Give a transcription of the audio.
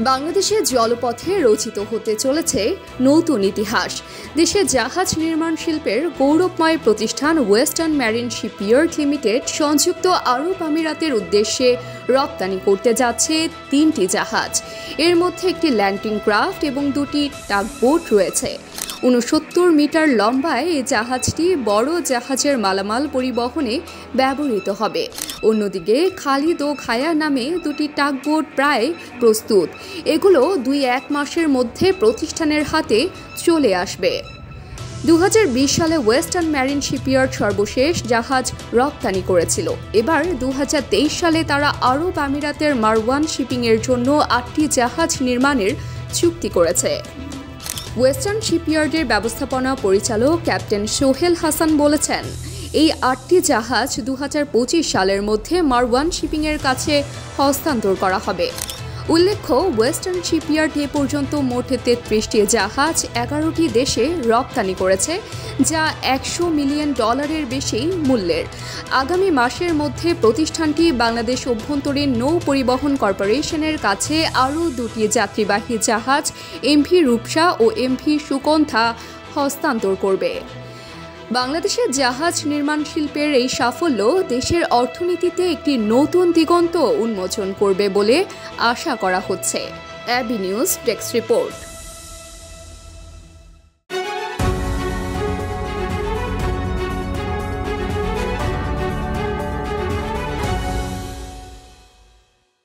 বাংলাদেশের জলপথে রচিত হতে চলেছে নতুন ইতিহাস। দেশের জাহাজ নির্মাণ শিল্পের গৌরবময় প্রতিষ্ঠান ওয়েস্টার্ন ম্যারিন শিপইয়ার্ড লিমিটেড সংযুক্ত আরব আমিরাতের উদ্দেশ্যে রপ্তানি করতে যাচ্ছে 3টি জাহাজ। এর মধ্যে একটি ল্যান্ডিং ক্রাফট এবং 2টি টাগবোট রয়েছে। 69 মিটার লম্বায় এই জাহাজটি বড় জাহাজের মালামাল পরিবহনে ব্যবহৃত হবে। অন্যদিকে খালিদ ও খায়া নামে 2টি টাগবোট প্রায় প্রস্তুত। এগুলো 2-1 মাসের মধ্যে প্রতিষ্ঠানের হাতে চলে আসবে। 2020 সালে ওয়েস্টার্ন ম্যারিন শিপইয়ার্ড সর্বশেষ জাহাজ রপ্তানি করেছিল। এবার 2023 সালে তারা আরব আমিরাতের মারওয়ান শিপিংয়ের জন্য 8টি জাহাজ নির্মাণের চুক্তি করেছে। ওয়েস্টার্ন শিপইয়ার্ডের ব্যবস্থাপনা পরিচালক ক্যাপ্টেন সোহেল হাসান বলেছেন, এই 8টি জাহাজ 2025 সালের মধ্যে মারওয়ান শিপিংয়ের কাছে হস্তান্তর করা হবে। উল্লেখ্য, ওয়েস্টার্ন শিপইয়ার্ড এ পর্যন্ত মোট 33টি জাহাজ 11টি দেশে রপ্তানি করেছে, যা $100 মিলিয়ন বেশি মূল্যের। আগামী মাসের মধ্যে প্রতিষ্ঠানটি বাংলাদেশ অভ্যন্তরীণ নৌ পরিবহন কর্পোরেশনের কাছে আরও 2টি যাত্রীবাহী জাহাজ এমভি রূপসা ও এমভি সুকন্থা হস্তান্তর করবে। বাংলাদেশের জাহাজ নির্মাণ শিল্পের এই সাফল্য দেশের অর্থনীতিতে একটি নতুন দিগন্ত উন্মোচন করবে বলে আশা করা হচ্ছে। AB news desk report.